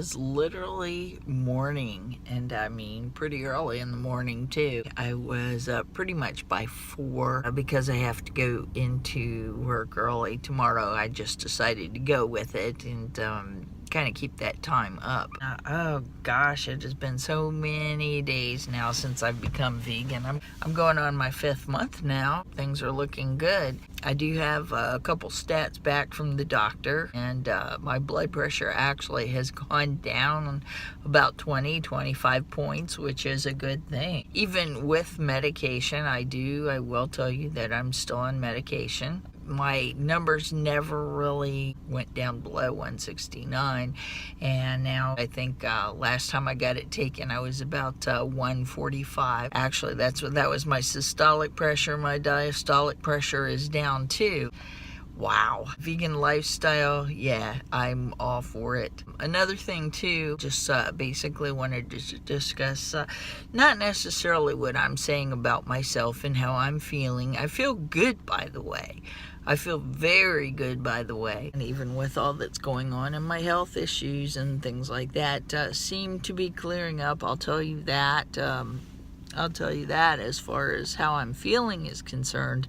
is literally morning, and I mean pretty early in the morning too. I was up pretty much by 4 because I have to go into work early tomorrow. I just decided to go with it and kind of keep that time up. Oh gosh, it has been so many days now since I've become vegan. I'm going on my 5th month now. Things are looking good. I do have a couple stats back from the doctor, and my blood pressure actually has gone down about 25 points, which is a good thing. Even with medication, I will tell you that I'm still on medication. My numbers never really went down below 169, and now I think last time I got it taken I was about 145. Actually, that was my systolic pressure. My diastolic pressure is down too. Wow. Vegan lifestyle, yeah, I'm all for it. Another thing too, just basically wanted to discuss, not necessarily what I'm saying about myself and how I'm feeling. I feel good, by the way. I feel very good, by the way. And even with all that's going on and my health issues and things like that seem to be clearing up. I'll tell you that. As far as how I'm feeling is concerned.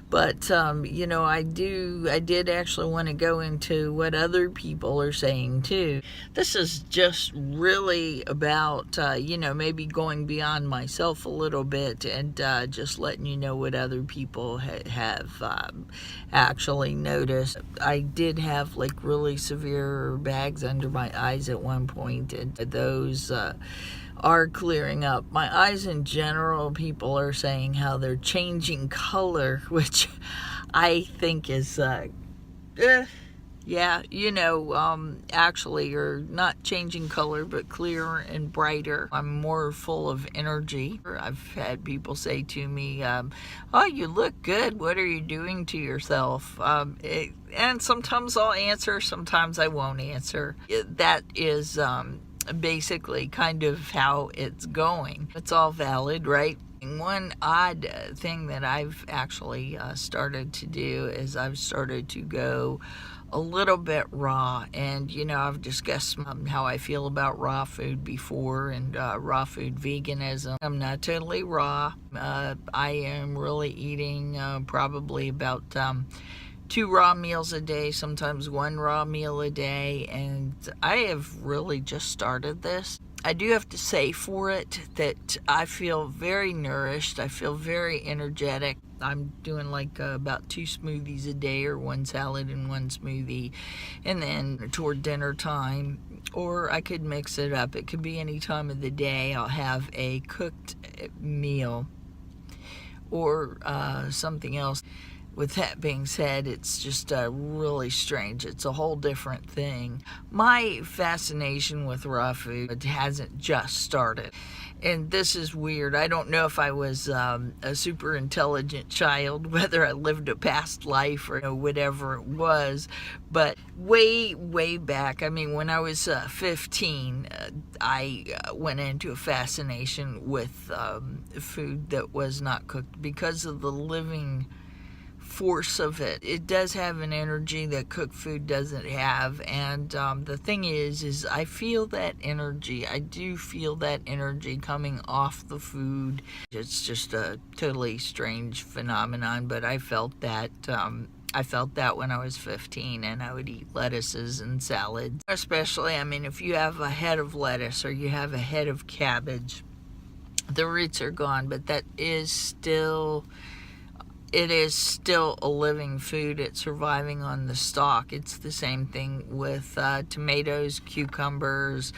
But, I did actually want to go into what other people are saying too. This is just really about, maybe going beyond myself a little bit and just letting you know what other people have actually noticed. I did have like really severe bags under my eyes at one point, and those are clearing up. My eyes in general, people are saying how they're changing color, which I think is, actually are not changing color, but clearer and brighter. I'm more full of energy. I've had people say to me, oh, you look good. What are you doing to yourself? And sometimes I'll answer, sometimes I won't answer. That is, basically kind of how it's going. It's all valid, right? One odd thing that I've actually started to do is I've started to go a little bit raw, and I've discussed how I feel about raw food before, and raw food veganism. I'm not totally raw. I am really eating probably about 2 raw meals a day, sometimes 1 raw meal a day, and I have really just started this. I do have to say for it that I feel very nourished. I feel very energetic. I'm doing like about 2 smoothies a day, or 1 salad and 1 smoothie, and then toward dinner time, or I could mix it up. It could be any time of the day. I'll have a cooked meal or something else. With that being said, it's just really strange. It's a whole different thing. My fascination with raw food hasn't just started. And this is weird. I don't know if I was a super intelligent child, whether I lived a past life or whatever it was. But way, way back, I mean, when I was 15, I went into a fascination with food that was not cooked because of the living force of it. It does have an energy that cooked food doesn't have, and the thing is I feel that energy. I do feel that energy coming off the food. It's just a totally strange phenomenon, but I felt that when I was 15, and I would eat lettuces and salads. Especially, I mean, if you have a head of lettuce or you have a head of cabbage, the roots are gone, but it is still a living food. It's surviving on the stalk. It's the same thing with tomatoes, cucumbers,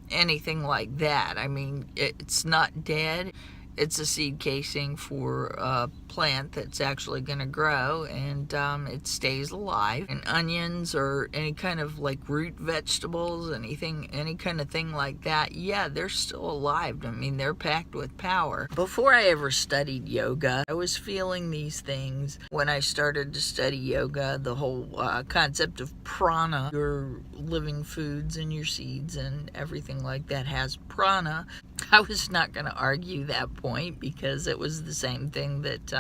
anything like that. I mean, it's not dead. It's a seed casing for a plant that's actually going to grow, and it stays alive. And onions or any kind of like root vegetables, any kind of thing like that, yeah, they're still alive. I mean, they're packed with power. Before I ever studied yoga, I was feeling these things. When I started to study yoga, the whole concept of prana, your living foods and your seeds and everything like that has prana. I was not going to argue that point because it was the same thing that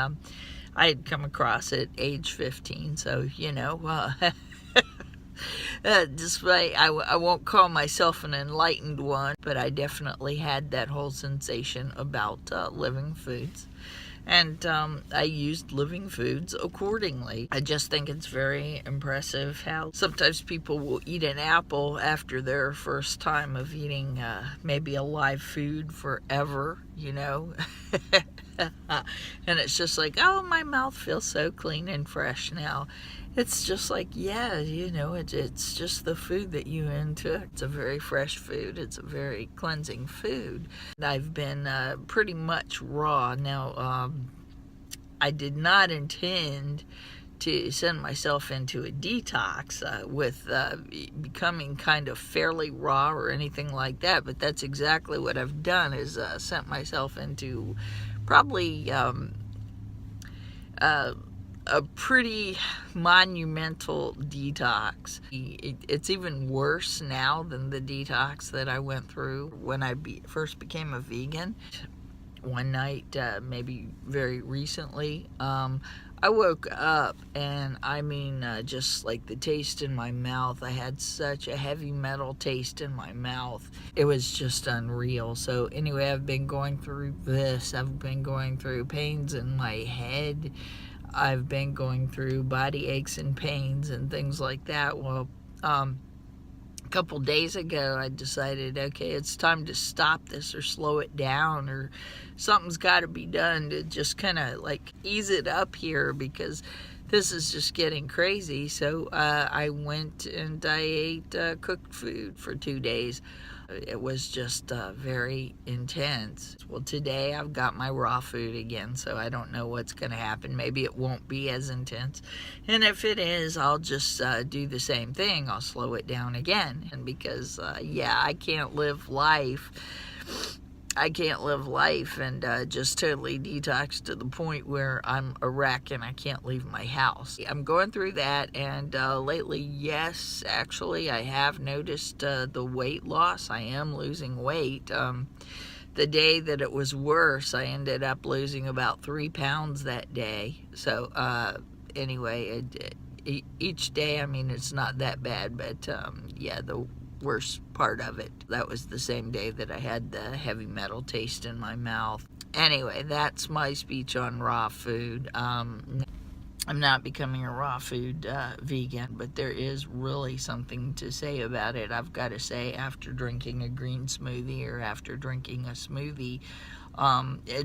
I had come across at age 15. So, Despite I won't call myself an enlightened one, but I definitely had that whole sensation about living foods. And I used living foods accordingly. I just think it's very impressive how sometimes people will eat an apple after their first time of eating maybe a live food forever, you know. And it's just like, oh, my mouth feels so clean and fresh now. It's just like, yeah, you know, it's just the food that you intook. It's a very fresh food. It's a very cleansing food. I've been pretty much raw. Now, I did not intend to send myself into a detox with becoming kind of fairly raw or anything like that, but that's exactly what I've done, is sent myself into probably a pretty monumental detox. It's even worse now than the detox that I went through when I first became a vegan. One night, maybe very recently, I woke up and I mean, just like the taste in my mouth, I had such a heavy metal taste in my mouth. It was just unreal. So anyway, I've been going through this. I've been going through pains in my head. I've been going through body aches and pains and things like that. Well, a couple days ago, I decided, okay, it's time to stop this or slow it down, or something's got to be done to just kind of like ease it up here, because this is just getting crazy. So I went and I ate cooked food for 2 days. It was just very intense. Well, today I've got my raw food again, so I don't know what's going to happen. Maybe it won't be as intense. And if it is, I'll just do the same thing. I'll slow it down again. And because, yeah, I can't live life and just totally detox to the point where I'm a wreck and I can't leave my house. I'm going through that, and lately, yes, actually, I have noticed the weight loss. I am losing weight. The day that it was worse, I ended up losing about 3 pounds that day. So anyway, each day, I mean, it's not that bad, but yeah, the worst part of it, that was the same day that I had the heavy metal taste in my mouth. Anyway, that's my speech on raw food. I'm not becoming a raw food vegan, but there is really something to say about it. I've got to say, after drinking a green smoothie or after drinking a smoothie,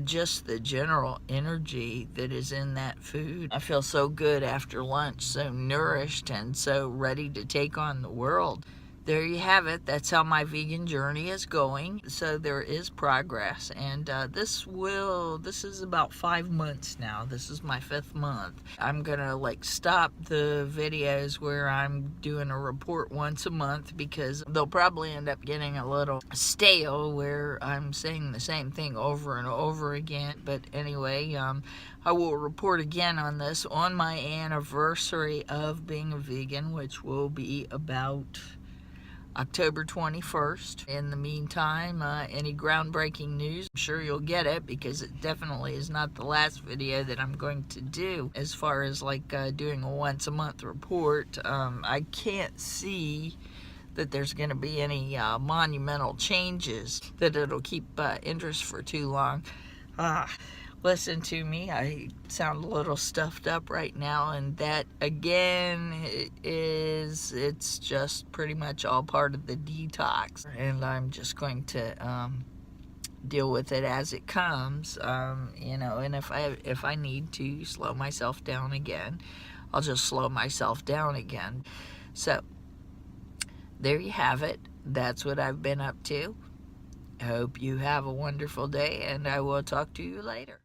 just the general energy that is in that food. I feel so good after lunch, so nourished and so ready to take on the world. There you have it. That's how my vegan journey is going. So there is progress, and this is about 5 months now. This is my 5th month. I'm gonna stop the videos where I'm doing a report once a month, because they'll probably end up getting a little stale where I'm saying the same thing over and over again. But anyway, I will report again on this on my anniversary of being a vegan, which will be about October 21st. In the meantime, any groundbreaking news, I'm sure you'll get it, because it definitely is not the last video that I'm going to do. As far as doing a once a month report, I can't see that there's going to be any monumental changes, that it'll keep interest for too long. Listen to me, I sound a little stuffed up right now, and that again it's just pretty much all part of the detox, and I'm just going to deal with it as it comes, you know. And if I need to slow myself down again, I'll just slow myself down again. So there you have it. That's what I've been up to. I hope you have a wonderful day, and I will talk to you later.